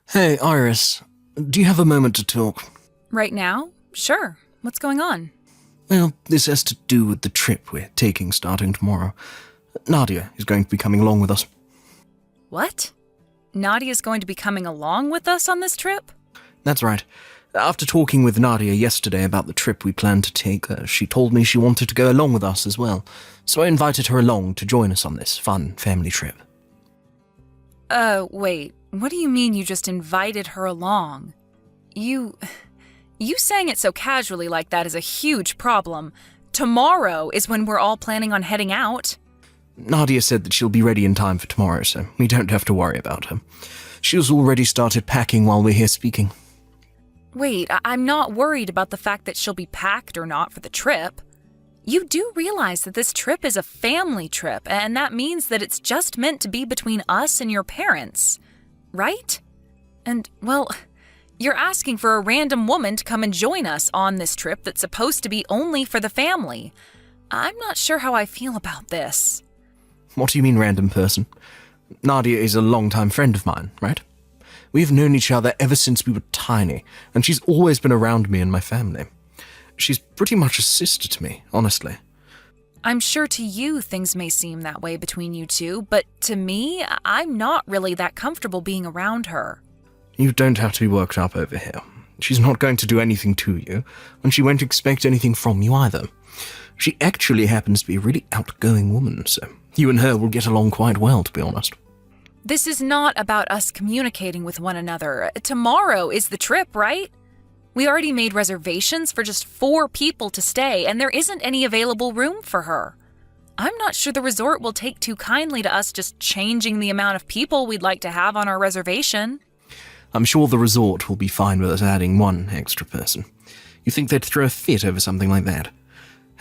Hey, Iris. Do you have a moment to talk? Right now? Sure. What's going on? Well, this has to do with the trip we're taking starting tomorrow. Nadia is going to be coming along with us. What? Nadia's going to be coming along with us on this trip? That's right. After talking with Nadia yesterday about the trip we planned to take, she told me she wanted to go along with us as well. So I invited her along to join us on this fun family trip. Wait. What do you mean you just invited her along? You saying it so casually like that is a huge problem. Tomorrow is when we're all planning on heading out. Nadia said that she'll be ready in time for tomorrow, so we don't have to worry about her. She's already started packing while we're here speaking. Wait, I'm not worried about the fact that she'll be packed or not for the trip. You do realize that this trip is a family trip, and that means that it's just meant to be between us and your parents, right? And, well, you're asking for a random woman to come and join us on this trip that's supposed to be only for the family. I'm not sure how I feel about this. What do you mean, random person? Nadia is a long-time friend of mine, right? We've known each other ever since we were tiny, and she's always been around me and my family. She's pretty much a sister to me, honestly. I'm sure to you things may seem that way between you two, but to me, I'm not really that comfortable being around her. You don't have to be worked up over here. She's not going to do anything to you, and she won't expect anything from you either. She actually happens to be a really outgoing woman, so you and her will get along quite well, to be honest. This is not about us communicating with one another. Tomorrow is the trip, right? We already made reservations for just 4 people to stay, and there isn't any available room for her. I'm not sure the resort will take too kindly to us just changing the amount of people we'd like to have on our reservation. I'm sure the resort will be fine with us adding 1 extra person. You think they'd throw a fit over something like that?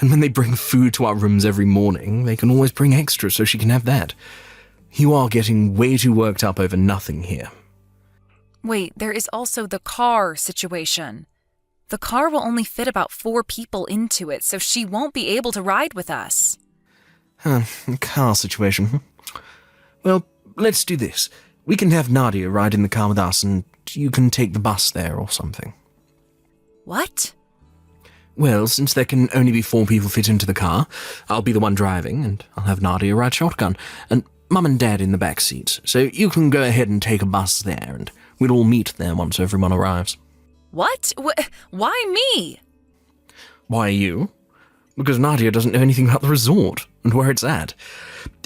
And when they bring food to our rooms every morning, they can always bring extra so she can have that. You are getting way too worked up over nothing here. Wait, there is also the car situation. The car will only fit about 4 people into it, so she won't be able to ride with us. Car situation. Well, let's do this. We can have Nadia ride in the car with us, and you can take the bus there or something. What? Well, since there can only be 4 people fit into the car, I'll be the one driving, and I'll have Nadia ride shotgun, and Mum and Dad in the back seats. So you can go ahead and take a bus there, and we'll all meet there once everyone arrives. What? Why me? Why you? Because Nadia doesn't know anything about the resort and where it's at.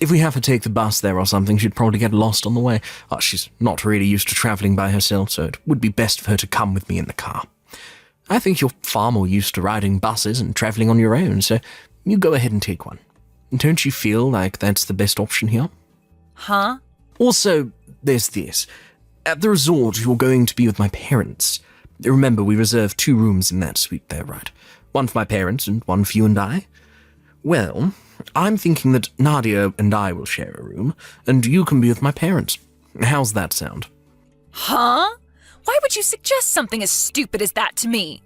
If we have her take the bus there or something, she'd probably get lost on the way. She's not really used to travelling by herself, so it would be best for her to come with me in the car. I think you're far more used to riding buses and travelling on your own, so you go ahead and take one. Don't you feel like that's the best option here? Huh? Also, there's this. At the resort, you're going to be with my parents. Remember, we reserved 2 rooms in that suite there, right? One for my parents and one for you and I. Well, I'm thinking that Nadia and I will share a room, and you can be with my parents. How's that sound? Huh? Why would you suggest something as stupid as that to me?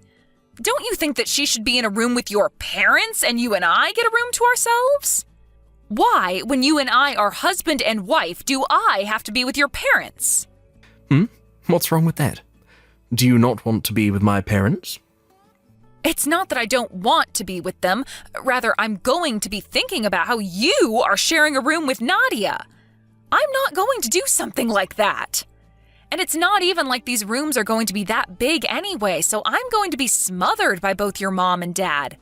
Don't you think that she should be in a room with your parents and you and I get a room to ourselves? Why, when you and I are husband and wife, do I have to be with your parents? What's wrong with that? Do you not want to be with my parents? It's not that I don't want to be with them. Rather, I'm going to be thinking about how you are sharing a room with Nadia. I'm not going to do something like that. And it's not even like these rooms are going to be that big anyway, so I'm going to be smothered by both your mom and dad.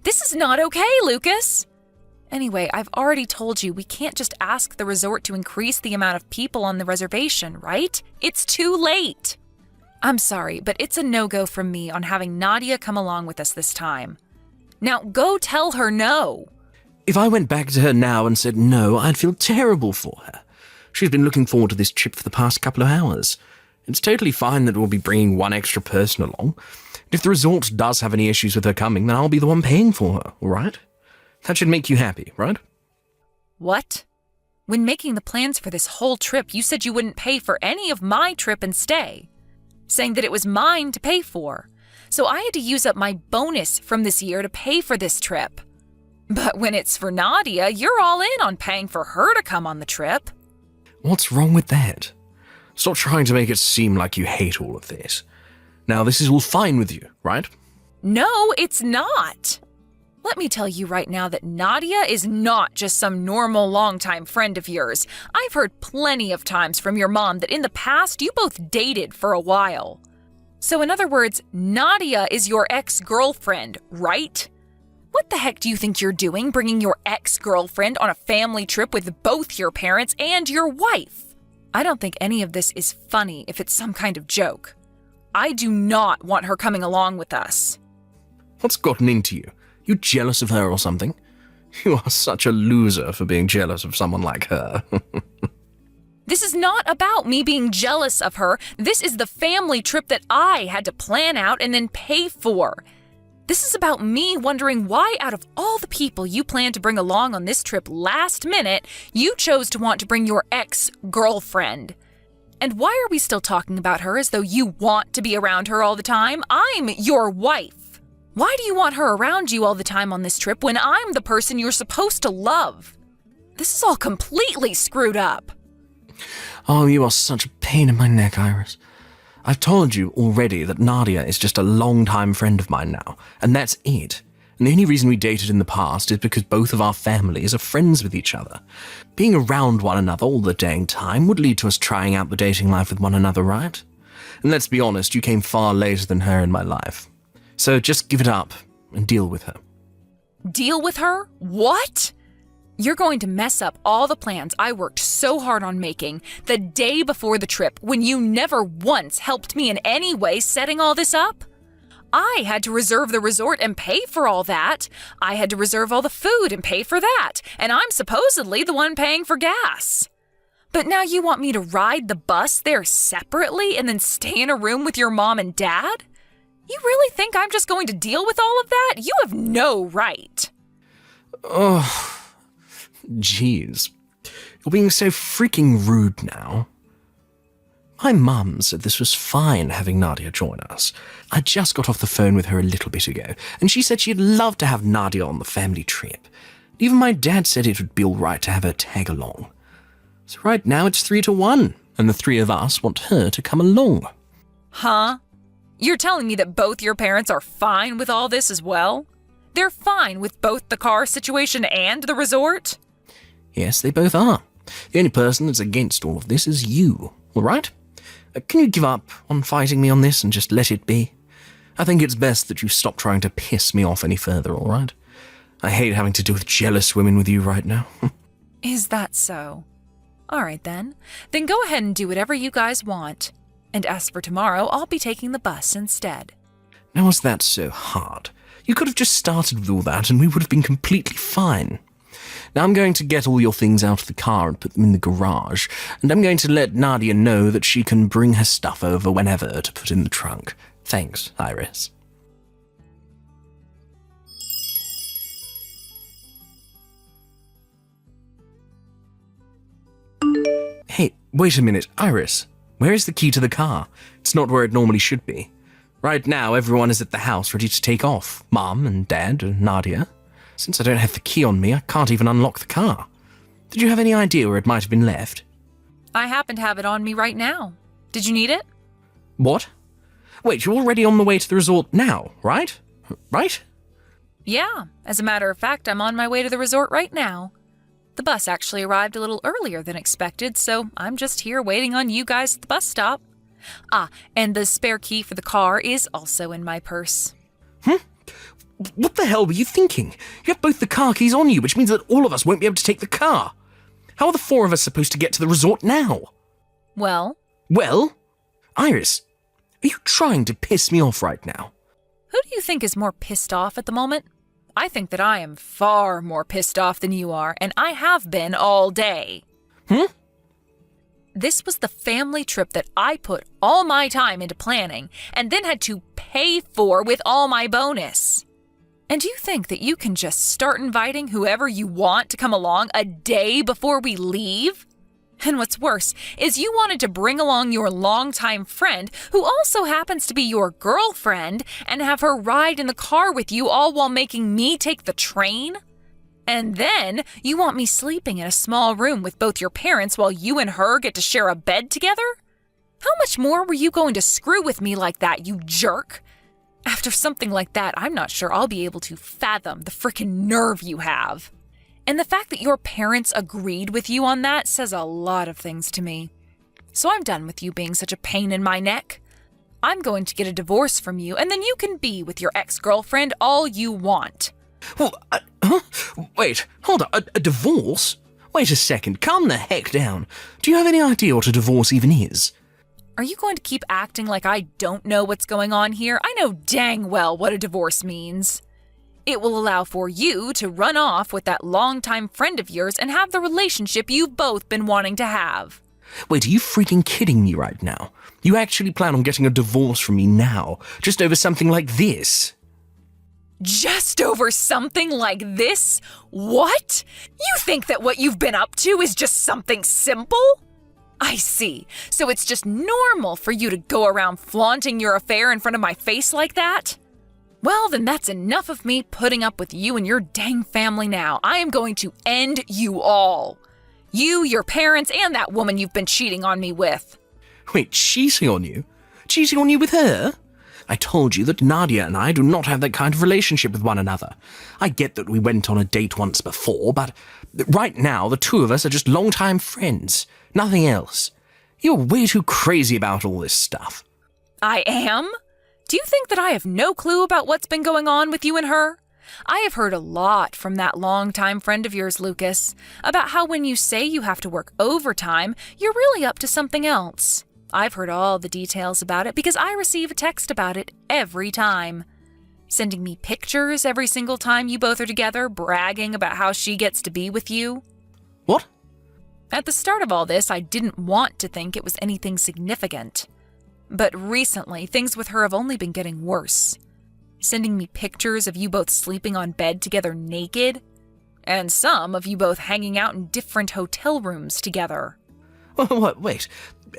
This is not okay, Lucas. Anyway, I've already told you we can't just ask the resort to increase the amount of people on the reservation, right? It's too late. I'm sorry, but it's a no-go from me on having Nadia come along with us this time. Now, go tell her no. If I went back to her now and said no, I'd feel terrible for her. She's been looking forward to this trip for the past couple of hours. It's totally fine that we'll be bringing 1 extra person along. If the resort does have any issues with her coming, then I'll be the one paying for her, all right? That should make you happy, right? What? When making the plans for this whole trip, you said you wouldn't pay for any of my trip and stay, saying that it was mine to pay for. So I had to use up my bonus from this year to pay for this trip. But when it's for Nadia, you're all in on paying for her to come on the trip. What's wrong with that? Stop trying to make it seem like you hate all of this. Now, this is all fine with you, right? No, it's not. Let me tell you right now that Nadia is not just some normal longtime friend of yours. I've heard plenty of times from your mom that in the past you both dated for a while. So in other words, Nadia is your ex-girlfriend, right? What the heck do you think you're doing, bringing your ex-girlfriend on a family trip with both your parents and your wife? I don't think any of this is funny if it's some kind of joke. I do not want her coming along with us. What's gotten into you? You jealous of her or something? You are such a loser for being jealous of someone like her. This is not about me being jealous of her. This is the family trip that I had to plan out and then pay for. This is about me wondering why out of all the people you planned to bring along on this trip last minute, you chose to want to bring your ex-girlfriend. And why are we still talking about her as though you want to be around her all the time? I'm your wife. Why do you want her around you all the time on this trip when I'm the person you're supposed to love? This is all completely screwed up. Oh, you are such a pain in my neck, Iris. I've told you already that Nadia is just a long-time friend of mine now, and that's it. And the only reason we dated in the past is because both of our families are friends with each other. Being around one another all the dang time would lead to us trying out the dating life with one another, right? And let's be honest, you came far later than her in my life. So just give it up and deal with her. Deal with her? What? You're going to mess up all the plans I worked so hard on making the day before the trip when you never once helped me in any way setting all this up? I had to reserve the resort and pay for all that. I had to reserve all the food and pay for that. And I'm supposedly the one paying for gas. But now you want me to ride the bus there separately and then stay in a room with your mom and dad? You really think I'm just going to deal with all of that? You have no right. Oh, jeez. You're being so freaking rude now. My mum said this was fine having Nadia join us. I just got off the phone with her a little bit ago, and she said she'd love to have Nadia on the family trip. Even my dad said it would be all right to have her tag along. So right now it's 3-1, and the three of us want her to come along. Huh? You're telling me that both your parents are fine with all this as well? They're fine with both the car situation and the resort? Yes, they both are. The only person that's against all of this is you, all right? Can you give up on fighting me on this and just let it be? I think it's best that you stop trying to piss me off any further, all right? I hate having to deal with jealous women with you right now. Is that so? All right then. Then go ahead and do whatever you guys want. And as for tomorrow, I'll be taking the bus instead. Now, was that so hard? You could have just started with all that and we would have been completely fine. Now I'm going to get all your things out of the car and put them in the garage, and I'm going to let Nadia know that she can bring her stuff over whenever to put in the trunk. Thanks, Iris. Hey, wait a minute, Iris. Where is the key to the car? It's not where it normally should be. Right now, everyone is at the house ready to take off. Mom and Dad and Nadia. Since I don't have the key on me, I can't even unlock the car. Did you have any idea where it might have been left? I happen to have it on me right now. Did you need it? What? Wait, you're already on the way to the resort now, right? Right? Yeah, as a matter of fact, I'm on my way to the resort right now. The bus actually arrived a little earlier than expected, so I'm just here waiting on you guys at the bus stop. Ah, and the spare key for the car is also in my purse. What the hell were you thinking? You have both the car keys on you, which means that all of us won't be able to take the car. How are the four of us supposed to get to the resort now? Well? Well? Iris, are you trying to piss me off right now? Who do you think is more pissed off at the moment? I think that I am far more pissed off than you are, and I have been all day. This was the family trip that I put all my time into planning and then had to pay for with all my bonus. And you think that you can just start inviting whoever you want to come along a day before we leave? And what's worse is you wanted to bring along your longtime friend, who also happens to be your girlfriend, and have her ride in the car with you all while making me take the train? And then you want me sleeping in a small room with both your parents while you and her get to share a bed together? much more were you going to screw with me like that, you jerk? After something like that, I'm not sure I'll be able to fathom the frickin' nerve you have. And the fact that your parents agreed with you on that says a lot of things to me. So I'm done with you being such a pain in my neck. I'm going to get a divorce from you, and then you can be with your ex-girlfriend all you want. Well, wait, hold on, a divorce? Wait a second, calm the heck down. Do you have any idea what a divorce even is? Are you going to keep acting like I don't know what's going on here? I know dang well what a divorce means. It will allow for you to run off with that longtime friend of yours and have the relationship you've both been wanting to have. Wait, are you freaking kidding me right now? You actually plan on getting a divorce from me now, just over something like this? Just over something like this? What? You think that what you've been up to is just something simple? I see. So it's just normal for you to go around flaunting your affair in front of my face like that? Well, then that's enough of me putting up with you and your dang family now. I am going to end you all. You, your parents, and that woman you've been cheating on me with. Wait, cheating on you? Cheating on you with her? I told you that Nadia and I do not have that kind of relationship with one another. I get that we went on a date once before, but right now the two of us are just longtime friends. Nothing else. You're way too crazy about all this stuff. I am? Do you think that I have no clue about what's been going on with you and her? I have heard a lot from that longtime friend of yours, Lucas, about how when you say you have to work overtime, you're really up to something else. I've heard all the details about it because I receive a text about it every time. Sending me pictures every single time you both are together, bragging about how she gets to be with you. What? At the start of all this, I didn't want to think it was anything significant. But recently, things with her have only been getting worse. Sending me pictures of you both sleeping on bed together naked, and some of you both hanging out in different hotel rooms together. What? Wait,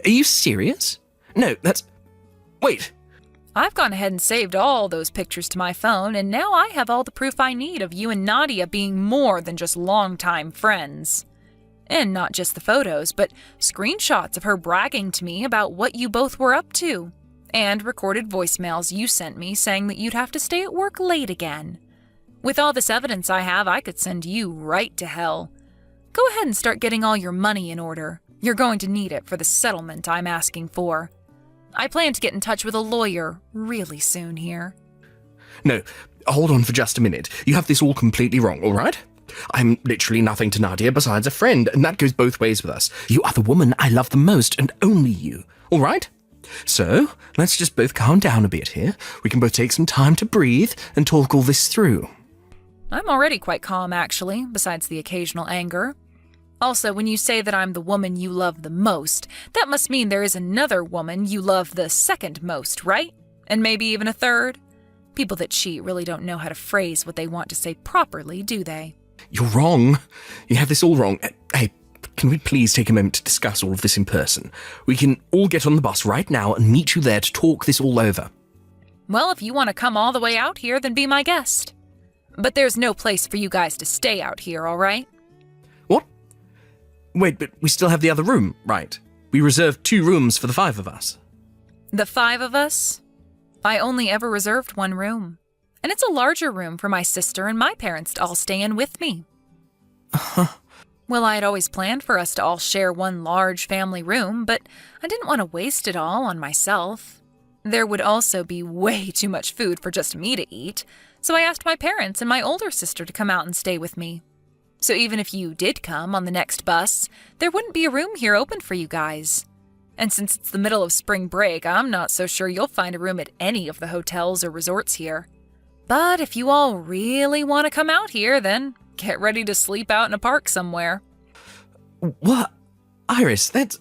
are you serious? No, wait. I've gone ahead and saved all those pictures to my phone, and now I have all the proof I need of you and Nadia being more than just longtime friends. And not just the photos, but screenshots of her bragging to me about what you both were up to, and recorded voicemails you sent me saying that you'd have to stay at work late again. With all this evidence I have, I could send you right to hell. Go ahead and start getting all your money in order. You're going to need it for the settlement I'm asking for. I plan to get in touch with a lawyer really soon here. No, hold on for just a minute. You have this all completely wrong, all right? I'm literally nothing to Nadia besides a friend, and that goes both ways with us. You are the woman I love the most, and only you, all right? So, let's just both calm down a bit here. We can both take some time to breathe and talk all this through. I'm already quite calm, actually, besides the occasional anger. Also, when you say that I'm the woman you love the most, that must mean there is another woman you love the second most, right? And maybe even a third? People that cheat really don't know how to phrase what they want to say properly, do they? You're wrong. You have this all wrong. Hey, can we please take a moment to discuss all of this in person? We can all get on the bus right now and meet you there to talk this all over. Well, if you want to come all the way out here, then be my guest. But there's no place for you guys to stay out here, all right? What? Wait, but we still have the other room, right? We reserved 2 rooms for the 5 of us. The 5 of us? I only ever reserved 1 room. And it's a larger room for my sister and my parents to all stay in with me. Well, I had always planned for us to all share one large family room, but I didn't want to waste it all on myself. There would also be way too much food for just me to eat, so I asked my parents and my older sister to come out and stay with me. So even if you did come on the next bus, there wouldn't be a room here open for you guys. And since it's the middle of spring break, I'm not so sure you'll find a room at any of the hotels or resorts here. But if you all really want to come out here, then get ready to sleep out in a park somewhere. What? Iris, that's...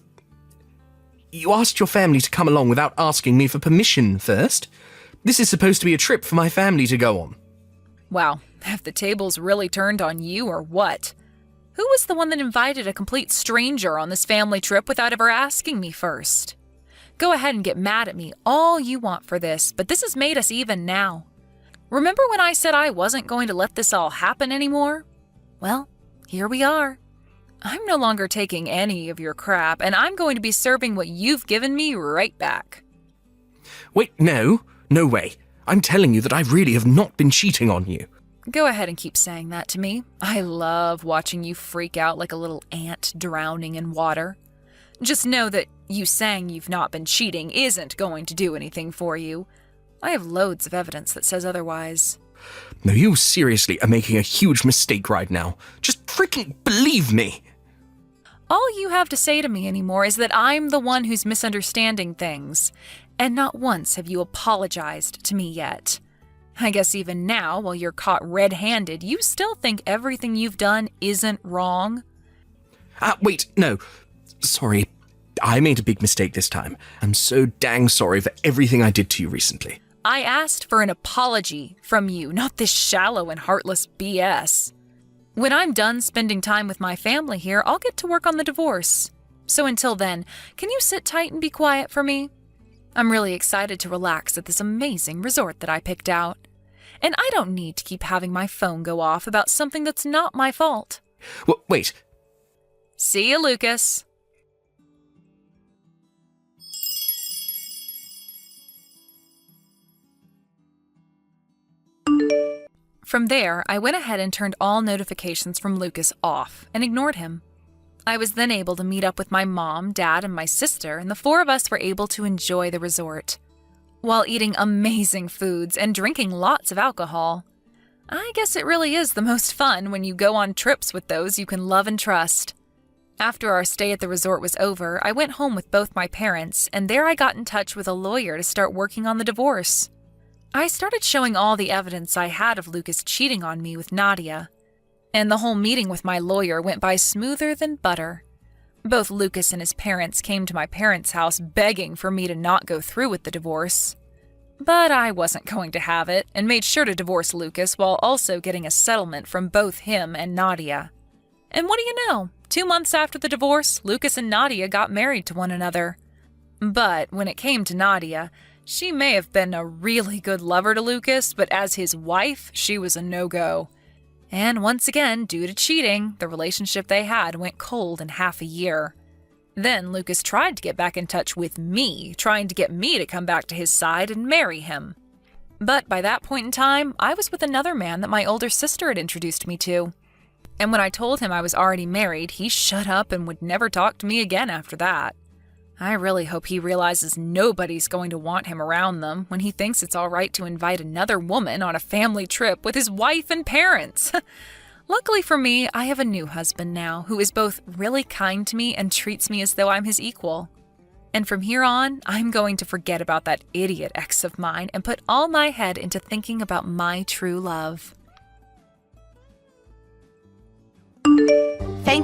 You asked your family to come along without asking me for permission first? This is supposed to be a trip for my family to go on. Wow, have the tables really turned on you or what? Who was the one that invited a complete stranger on this family trip without ever asking me first? Go ahead and get mad at me all you want for this, but this has made us even now. Remember when I said I wasn't going to let this all happen anymore? Well, here we are. I'm no longer taking any of your crap, and I'm going to be serving what you've given me right back. Wait, no way. I'm telling you that I really have not been cheating on you. Go ahead and keep saying that to me. I love watching you freak out like a little ant drowning in water. Just know that you saying you've not been cheating isn't going to do anything for you. I have loads of evidence that says otherwise. No, you seriously are making a huge mistake right now. Just freaking believe me. All you have to say to me anymore is that I'm the one who's misunderstanding things, and not once have you apologized to me yet. I guess even now, while you're caught red-handed, you still think everything you've done isn't wrong? Wait, no. Sorry, I made a big mistake this time. I'm so dang sorry for everything I did to you recently. I asked for an apology from you, not this shallow and heartless BS. When I'm done spending time with my family here, I'll get to work on the divorce. So until then, can you sit tight and be quiet for me? I'm really excited to relax at this amazing resort that I picked out. And I don't need to keep having my phone go off about something that's not my fault. Wait. See you, Lucas. From there, I went ahead and turned all notifications from Lucas off and ignored him. I was then able to meet up with my mom, dad, and my sister, and the four of us were able to enjoy the resort, while eating amazing foods and drinking lots of alcohol. I guess it really is the most fun when you go on trips with those you can love and trust. After our stay at the resort was over, I went home with both my parents, and there I got in touch with a lawyer to start working on the divorce. I started showing all the evidence I had of Lucas cheating on me with Nadia, and the whole meeting with my lawyer went by smoother than butter. Both Lucas and his parents came to my parents' house begging for me to not go through with the divorce. But I wasn't going to have it, and made sure to divorce Lucas while also getting a settlement from both him and Nadia. And what do you know? 2 months after the divorce, Lucas and Nadia got married to one another. But when it came to Nadia, she may have been a really good lover to Lucas, but as his wife, she was a no-go. And once again, due to cheating, the relationship they had went cold in half a year. Then Lucas tried to get back in touch with me, trying to get me to come back to his side and marry him. But by that point in time, I was with another man that my older sister had introduced me to. And when I told him I was already married, he shut up and would never talk to me again after that. I really hope he realizes nobody's going to want him around them when he thinks it's all right to invite another woman on a family trip with his wife and parents. Luckily for me, I have a new husband now who is both really kind to me and treats me as though I'm his equal. And from here on, I'm going to forget about that idiot ex of mine and put all my head into thinking about my true love.